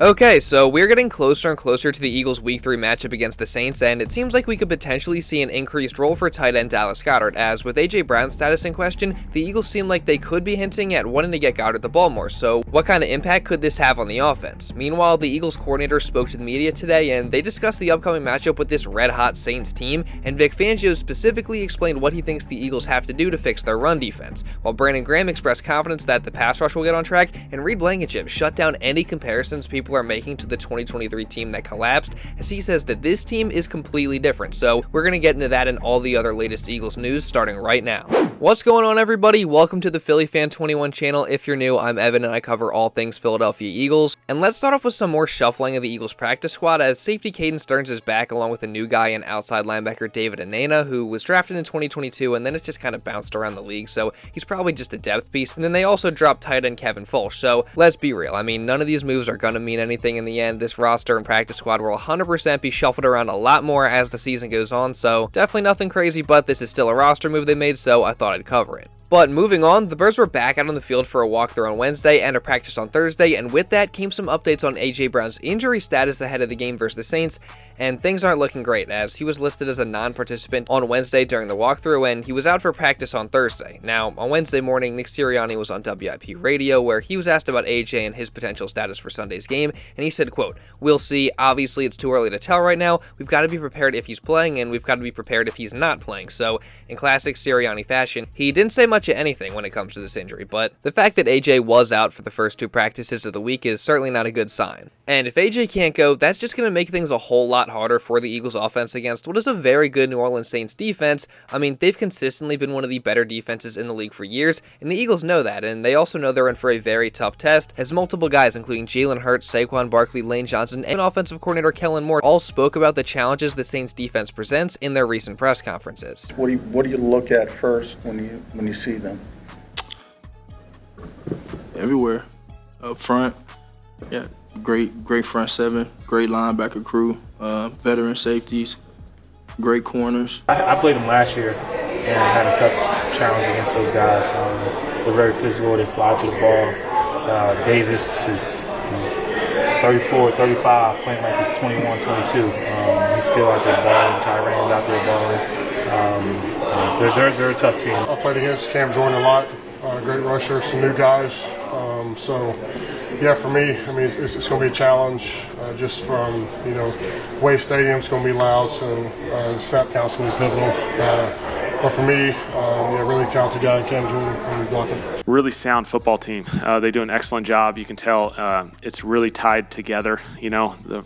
Okay, so we're getting closer and closer to the Eagles' Week 3 matchup against the Saints, and it seems like we could potentially see an increased role for tight end Dallas Goedert, as with A.J. Brown's status in question, the Eagles seem like they could be hinting at wanting to get Goedert the ball more, so what kind of impact could this have on the offense? Meanwhile, the Eagles coordinator spoke to the media today, and they discussed the upcoming matchup with this red-hot Saints team, and Vic Fangio specifically explained what he thinks the Eagles have to do to fix their run defense, while Brandon Graham expressed confidence that the pass rush will get on track, and Reed Blankenship shut down any comparisons people are making to the 2023 team that collapsed, as he says that this team is completely different. So we're going to get into that and all the other latest Eagles news starting right now. What's going on, everybody? Welcome to the Philly Fan 21 channel. If you're new, I'm Evan and I cover all things Philadelphia Eagles. And let's start off with some more shuffling of the Eagles practice squad, as safety Caden Stearns is back along with a new guy in outside linebacker David Anena, who was drafted in 2022 and then it's just kind of bounced around the league, so he's probably just a depth piece. And then they also dropped tight end Kevin Fulch. So let's be real, I mean, none of these moves are going to mean anything in the end. This roster and practice squad will 100% be shuffled around a lot more as the season goes on, so definitely nothing crazy, but this is still a roster move they made, so I thought I'd cover it. But moving on, the Birds were back out on the field for a walkthrough on Wednesday and a practice on Thursday, and with that came some updates on A.J. Brown's injury status ahead of the game versus the Saints, and things aren't looking great, as he was listed as a non-participant on Wednesday during the walkthrough, and he was out for practice on Thursday. Now, on Wednesday morning, Nick Sirianni was on WIP radio, where he was asked about A.J. and his potential status for Sunday's game, and he said, quote, "We'll see. Obviously, it's too early to tell right now. We've got to be prepared if he's playing, and we've got to be prepared if he's not playing." So, in classic Sirianni fashion, he didn't say much of anything when it comes to this injury, but the fact that AJ was out for the first two practices of the week is certainly not a good sign. And if AJ can't go, that's just going to make things a whole lot harder for the Eagles offense against what is a very good New Orleans Saints defense. I mean, they've consistently been one of the better defenses in the league for years, and the Eagles know that, and they also know they're in for a very tough test, as multiple guys, including Jalen Hurts, Saquon, Barkley, Lane Johnson, and offensive coordinator Kellen Moore, all spoke about the challenges the Saints defense presents in their recent press conferences. What do you look at first when you see them? Everywhere. Up front, yeah, great front seven, great linebacker crew, veteran safeties, great corners. I played them last year and had a tough challenge against those guys. They're very physical, they fly to the ball. Davis is 34, 35, playing like he's 21, 22. He's still out there balling, Tyrane's out there balling. They're a tough team. I played against Cam Jordan a lot. Great rusher, some new guys. So, yeah, for me, I mean, it's going to be a challenge just from, Wave Stadium's going to be loud, so the snap count's going to be pivotal. But for me, really talented guy in Cam Jordan blocking. Really sound football team. They do an excellent job. You can tell it's really tied together,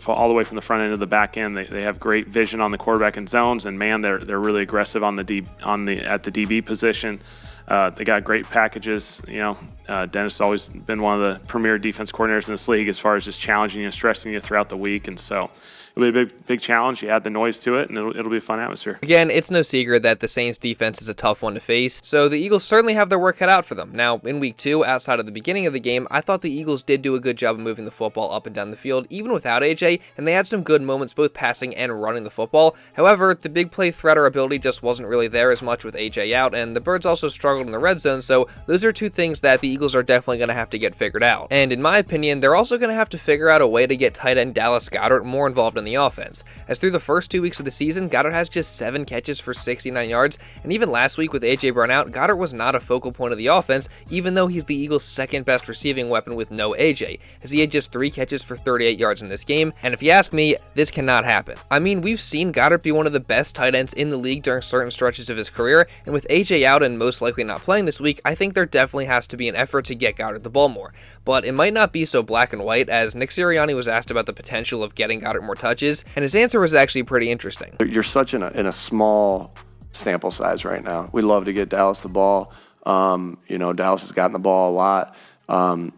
all the way from the front end to the back end. They have great vision on the quarterback and zones, and man, they're really aggressive at the DB position. They got great packages. Dennis has always been one of the premier defense coordinators in this league as far as just challenging you and stressing you throughout the week. And so it'll be a big challenge. You add the noise to it, and it'll be a fun atmosphere. Again, it's no secret that the Saints defense is a tough one to face, so the Eagles certainly have their work cut out for them. Now, in week 2, outside of the beginning of the game, I thought the Eagles did do a good job of moving the football up and down the field, even without AJ, and they had some good moments both passing and running the football. However, the big play threat or ability just wasn't really there as much with AJ out, and the Birds also struggled in the red zone, so those are two things that the Eagles are definitely going to have to get figured out. And in my opinion, they're also going to have to figure out a way to get tight end Dallas Goedert more involved in the offense, as through the first 2 weeks of the season, Goedert has just 7 catches for 69 yards, and even last week with A.J. Brown out, Goedert was not a focal point of the offense, even though he's the Eagles' second best receiving weapon with no A.J., as he had just 3 catches for 38 yards in this game, and if you ask me, this cannot happen. I mean, we've seen Goedert be one of the best tight ends in the league during certain stretches of his career, and with A.J. out and most likely not playing this week, I think there definitely has to be an effort to get Goedert the ball more. But it might not be so black and white, as Nick Sirianni was asked about the potential of getting Goedert more touches, and his answer was actually pretty interesting. You're such in a small sample size right now. We love to get Dallas the ball. Dallas has gotten the ball a lot,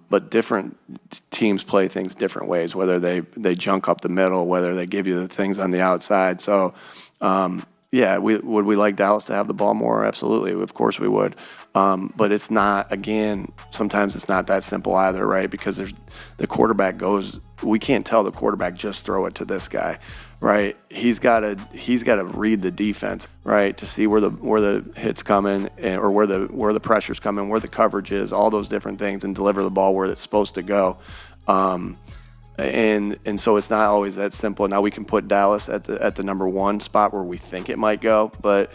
but different teams play things different ways, whether they junk up the middle, whether they give you the things on the outside. So, would we like Dallas to have the ball more? Absolutely. Of course we would. But it's not, again, sometimes it's not that simple either, right? Because the quarterback we can't tell the quarterback just throw it to this guy, right? He's got to read the defense, right, to see where the hit's coming, or where the pressure's coming, where the coverage is, all those different things, and deliver the ball where it's supposed to go. And so it's not always that simple. Now we can put Dallas at the number 1 spot where we think it might go, but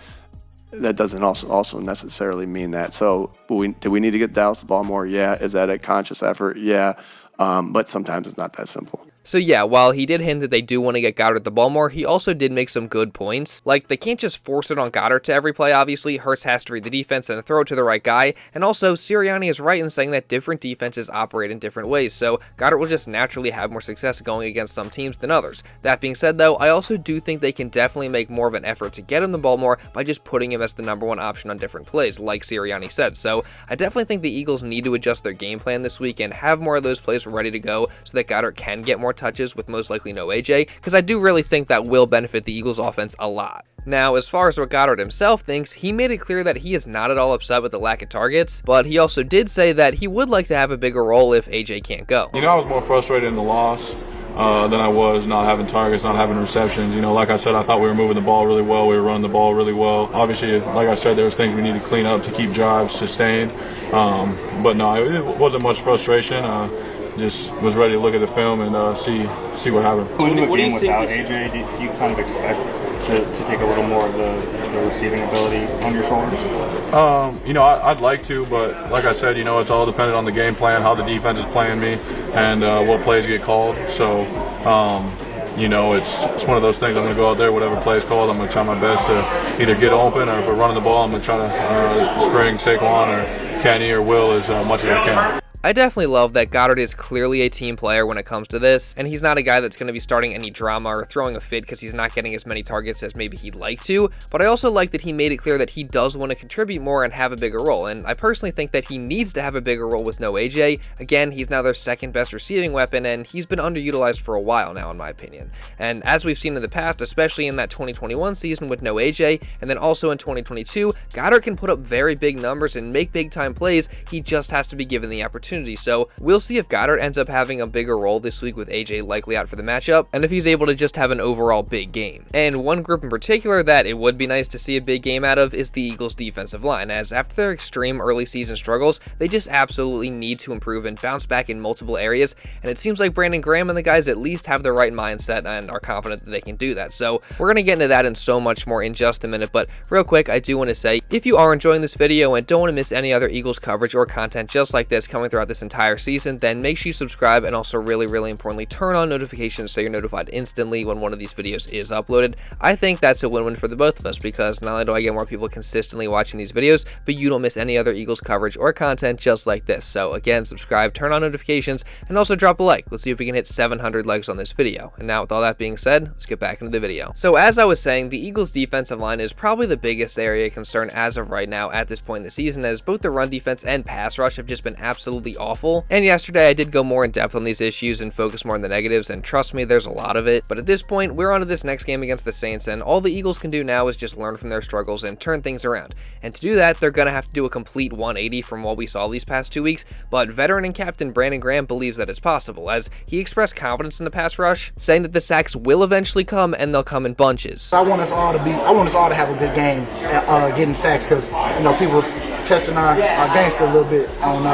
that doesn't also necessarily mean that. So do we need to get Dallas the ball more? Yeah. Is that a conscious effort? Yeah. But sometimes it's not that simple. So yeah, while he did hint that they do want to get Goedert the ball more, he also did make some good points. Like, they can't just force it on Goedert to every play, obviously. Hurts has to read the defense and throw it to the right guy. And also, Sirianni is right in saying that different defenses operate in different ways, so Goedert will just naturally have more success going against some teams than others. That being said, though, I also do think they can definitely make more of an effort to get him the ball more by just putting him as the number 1 option on different plays, like Sirianni said. So I definitely think the Eagles need to adjust their game plan this week and have more of those plays ready to go so that Goedert can get more touches with most likely no AJ, because I do really think that will benefit the Eagles offense a lot. Now, as far as what Goedert himself thinks, he made it clear that he is not at all upset with the lack of targets, but he also did say that he would like to have a bigger role if AJ can't go. I was more frustrated in the loss than I was not having targets, not having receptions. Like I said, I thought we were moving the ball really well. We were running the ball really well. Obviously, like I said, there was things we need to clean up to keep drives sustained. But no, it wasn't much frustration. Just was ready to look at the film and see what happened. Into a game without AJ, do you kind of expect to take a little more of the receiving ability on your shoulders? I'd like to, but like I said, it's all dependent on the game plan, how the defense is playing me, and what plays get called. So, it's one of those things. I'm going to go out there, whatever play is called, I'm going to try my best to either get open, or if we're running the ball, I'm going to try to spring Saquon or Kenny or Will as much as I can. I definitely love that Goedert is clearly a team player when it comes to this, and he's not a guy that's going to be starting any drama or throwing a fit because he's not getting as many targets as maybe he'd like to, but I also like that he made it clear that he does want to contribute more and have a bigger role, and I personally think that he needs to have a bigger role with no AJ. Again, he's now their second best receiving weapon, and he's been underutilized for a while now, in my opinion. And as we've seen in the past, especially in that 2021 season with no AJ, and then also in 2022, Goedert can put up very big numbers and make big time plays. He just has to be given the opportunity. So we'll see if Goedert ends up having a bigger role this week with AJ likely out for the matchup, and if he's able to just have an overall big game. And one group in particular that it would be nice to see a big game out of is the Eagles defensive line, as after their extreme early season struggles, they just absolutely need to improve and bounce back in multiple areas, and it seems like Brandon Graham and the guys at least have the right mindset and are confident that they can do that. So we're going to get into that and so much more in just a minute, but real quick, I do want to say, if you are enjoying this video and don't want to miss any other Eagles coverage or content just like this coming throughout this entire season, then make sure you subscribe, and also really importantly, turn on notifications so you're notified instantly when one of these videos is uploaded. I think that's a win-win for the both of us, because not only do I get more people consistently watching these videos, but you don't miss any other Eagles coverage or content just like this. So again, subscribe, turn on notifications, and also drop a like. Let's see if we can hit 700 likes on this video. And now with all that being said, let's get back into the video. So as I was saying, the Eagles defensive line is probably the biggest area of concern as of right now at this point in the season, as both the run defense and pass rush have just been absolutely awful. And yesterday I did go more in depth on these issues and focus more on the negatives, and trust me, there's a lot of it. But at this point, we're on to this next game against the Saints, and all the Eagles can do now is just learn from their struggles and turn things around. And to do that, they're going to have to do a complete 180 from what we saw these past 2 weeks, but veteran and captain Brandon Graham believes that it's possible, as he expressed confidence in the pass rush, saying that the sacks will eventually come and they'll come in bunches. I want us all to have a good game getting sacks, because people testing our gangster a little bit on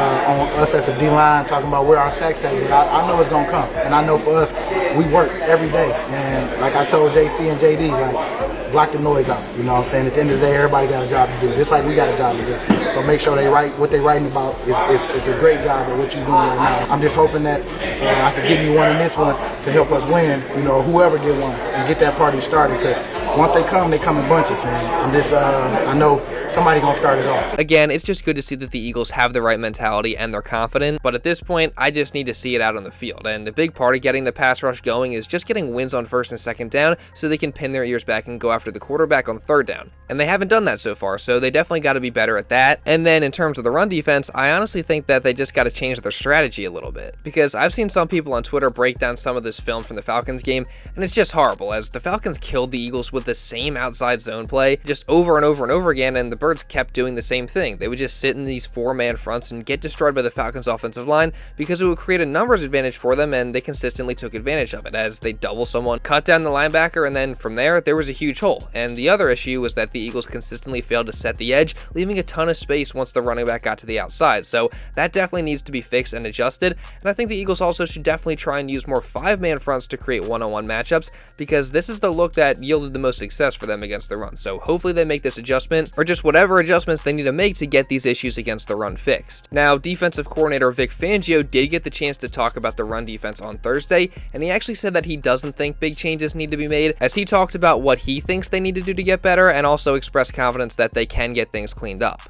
us as a D-line, talking about where our sacks at, but I know it's going to come. And I know for us, we work every day. And like I told JC and JD, block the noise out. You know what I'm saying? At the end of the day, everybody got a job to do, just like we got a job to do. So make sure they write what they're writing about. It's a great job at what you're doing right now. I'm just hoping that I can give you one in this one to help us win, whoever get one, and get that party started, because once they come in bunches, and I'm just, I know somebody gonna start it off. Again, it's just good to see that the Eagles have the right mentality and they're confident, but at this point, I just need to see it out on the field, and a big part of getting the pass rush going is just getting wins on first and second down so they can pin their ears back and go after the quarterback on third down. And they haven't done that so far, so they definitely got to be better at that. And then in terms of the run defense, I honestly think that they just got to change their strategy a little bit, because I've seen some people on Twitter break down some of this film from the Falcons game, and it's just horrible, as the Falcons killed the Eagles with the same outside zone play just over and over and over again, and the Birds kept doing the same thing. They would just sit in these four-man fronts and get destroyed by the Falcons offensive line because it would create a numbers advantage for them, and they consistently took advantage of it as they double someone, cut down the linebacker, and then from there was a huge hole. toll. And the other issue was that the Eagles consistently failed to set the edge, leaving a ton of space once the running back got to the outside. So that definitely needs to be fixed and adjusted. And I think the Eagles also should definitely try and use more 5-man fronts to create one-on-one matchups, because this is the look that yielded the most success for them against the run. So hopefully they make this adjustment, or just whatever adjustments they need to make to get these issues against the run fixed. Now, defensive coordinator Vic Fangio did get the chance to talk about the run defense on Thursday, and he actually said that he doesn't think big changes need to be made, as he talked about what he thinks they need to do to get better, and also expressed confidence that they can get things cleaned up.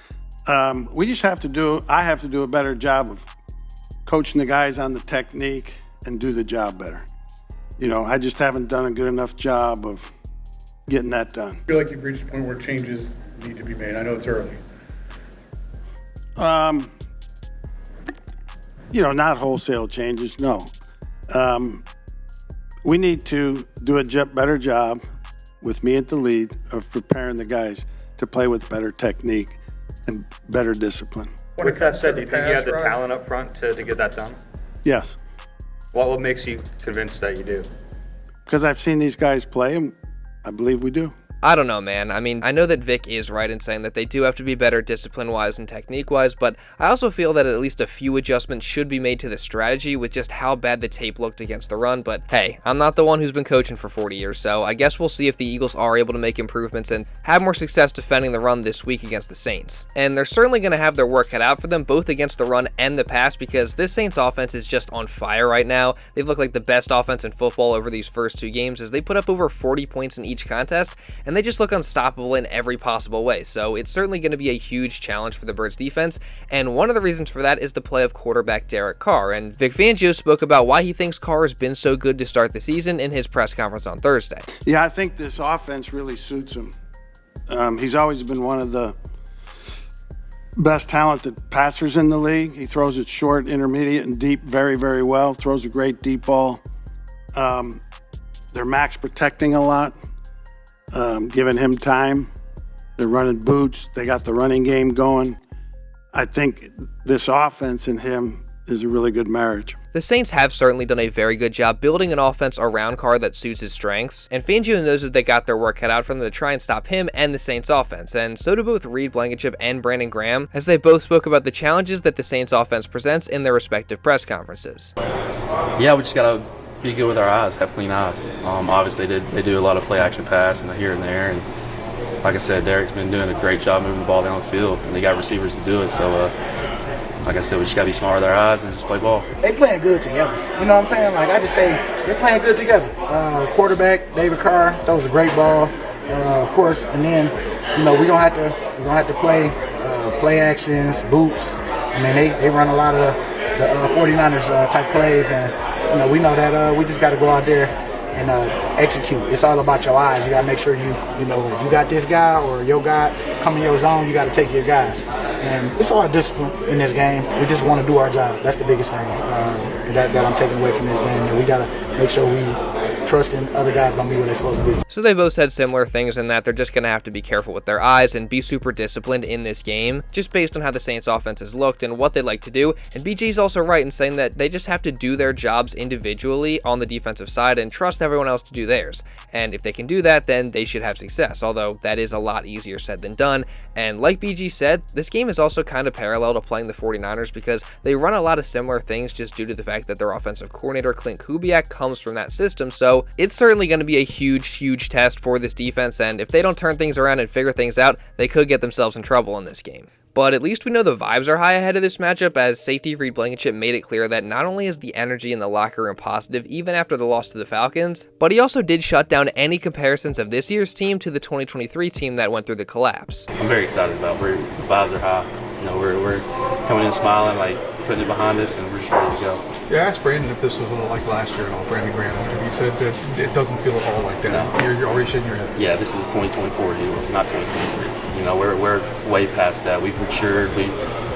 We just have to I have to do a better job of coaching the guys on the technique and do the job better. I just haven't done a good enough job of getting that done. I feel like you've reached a point where changes need to be made. I know it's early. Not wholesale changes, no. We need to do a better job with me at the lead of preparing the guys to play with better technique and better discipline. With that said, do you think you have the talent up front to get that done? Yes. What makes you convinced that you do? Because I've seen these guys play, and I believe we do. I don't know, man. I mean, I know that Vic is right in saying that they do have to be better discipline-wise and technique-wise, but I also feel that at least a few adjustments should be made to the strategy with just how bad the tape looked against the run. But hey, I'm not the one who's been coaching for 40 years, so I guess we'll see if the Eagles are able to make improvements and have more success defending the run this week against the Saints. And they're certainly going to have their work cut out for them, both against the run and the pass, because this Saints offense is just on fire right now. They've looked like the best offense in football over these first 2 games, as they put up over 40 points in each contest, and they just look unstoppable in every possible way. So it's certainly going to be a huge challenge for the Birds defense, and one of the reasons for that is the play of quarterback Derek Carr. And Vic Fangio spoke about why he thinks Carr has been so good to start the season in his press conference on Thursday. Yeah, I think this offense really suits him. He's always been one of the best talented passers in the league. He throws it short, intermediate, and deep very, very well. Throws a great deep ball. They're max protecting a lot. Giving him time. They're running boots. They got the running game going. I think this offense and him is a really good marriage. The Saints have certainly done a very good job building an offense around Carr that suits his strengths, and Fangio knows that they got their work cut out for them to try and stop him and the Saints offense, and so do both Reed Blankenship and Brandon Graham, as they both spoke about the challenges that the Saints offense presents in their respective press conferences. Yeah, we just got to be good with our eyes, have clean eyes. Obviously, they do a lot of play-action pass and here and there, and like I said, Derek's been doing a great job moving the ball down the field, and they got receivers to do it. So, like I said, we just got to be smart with our eyes and just play ball. They playing good together. You know what I'm saying? Like, I just say they're playing good together. Quarterback David Carr, that was a great ball, of course. And then, we're gonna have to play actions, boots. I mean, they run a lot of the 49ers type plays, and we know that we just got to go out there and execute. It's all about your eyes. You got to make sure if you got this guy or your guy come in your zone, you got to take your guys. And it's all discipline in this game. We just want to do our job. That's the biggest thing that I'm taking away from this game. And we got to make sure we trust in other guys going to be where they're supposed to be. So they both said similar things in that they're just going to have to be careful with their eyes and be super disciplined in this game, just based on how the Saints offense has looked and what they like to do. And BG's also right in saying that they just have to do their jobs individually on the defensive side and trust everyone else to do theirs. And if they can do that, then they should have success, although that is a lot easier said than done. And like BG said, this game is also kind of parallel to playing the 49ers because they run a lot of similar things just due to the fact that their offensive coordinator, Clint Kubiak, comes from that system. So it's certainly going to be a huge test for this defense, and if they don't turn things around and figure things out, they could get themselves in trouble in this game. But at least we know the vibes are high ahead of this matchup, as safety Reed Blankenship made it clear that not only is the energy in the locker room positive even after the loss to the Falcons, but he also did shut down any comparisons of this year's team to the 2023 team that went through the collapse. I'm very excited about where the vibes are high. We're coming in smiling, like putting it behind us, and we're just ready to go. Yeah, I asked Brandon if this was a little like last year at all, Brandon Graham. He said that it doesn't feel at all like that. No. You're already shaking your head. Yeah, this is 2024, not 2023. We're way past that. We've matured.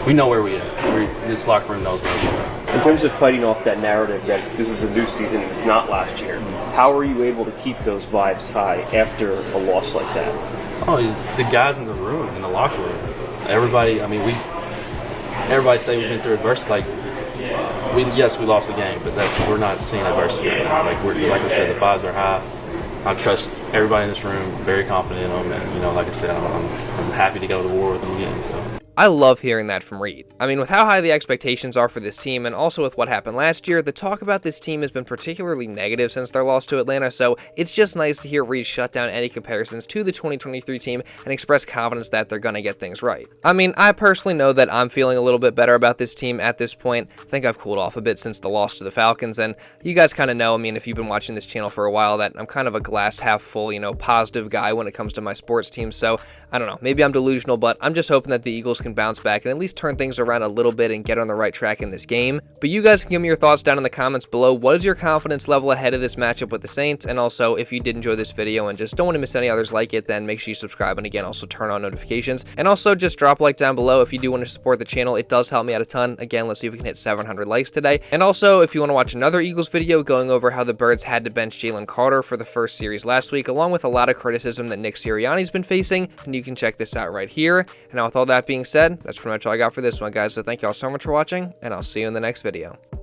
We know where we are. This locker room knows where we are. In terms of fighting off that narrative that this is a new season and it's not last year, how are you able to keep those vibes high after a loss like that? Oh, the guys in the room, in the locker room. Everybody say we've been through adversity. Like, we lost the game, but we're not seeing adversity right now. Like I said, the vibes are high. I trust everybody in this room, very confident in them, and, you know, like I said, I'm happy to go to war with them again, so. I love hearing that from Reed. I mean, with how high the expectations are for this team, and also with what happened last year, the talk about this team has been particularly negative since their loss to Atlanta, so it's just nice to hear Reed shut down any comparisons to the 2023 team and express confidence that they're going to get things right. I mean, I personally know that I'm feeling a little bit better about this team at this point. I think I've cooled off a bit since the loss to the Falcons, and you guys kind of know, I mean, if you've been watching this channel for a while, that I'm kind of a glass half full, you know, positive guy when it comes to my sports team, so I don't know, maybe I'm delusional, but I'm just hoping that the Eagles can bounce back and at least turn things around a little bit and get on the right track in this game. But you guys can give me your thoughts down in the comments below. What is your confidence level ahead of this matchup with the Saints? And also, if you did enjoy this video and just don't want to miss any others like it, then make sure you subscribe, and again, also turn on notifications. And also, just drop a like down below if you do want to support the channel. It does help me out a ton. Again, let's see if we can hit 700 likes today. And also, if you want to watch another Eagles video going over how the Birds had to bench Jalen Carr for the first series last week, along with a lot of criticism that Nick Sirianni's been facing, then you can check this out right here. And now, with all that being said, that's pretty much all I got for this one, guys. So thank you all so much for watching, and I'll see you in the next video.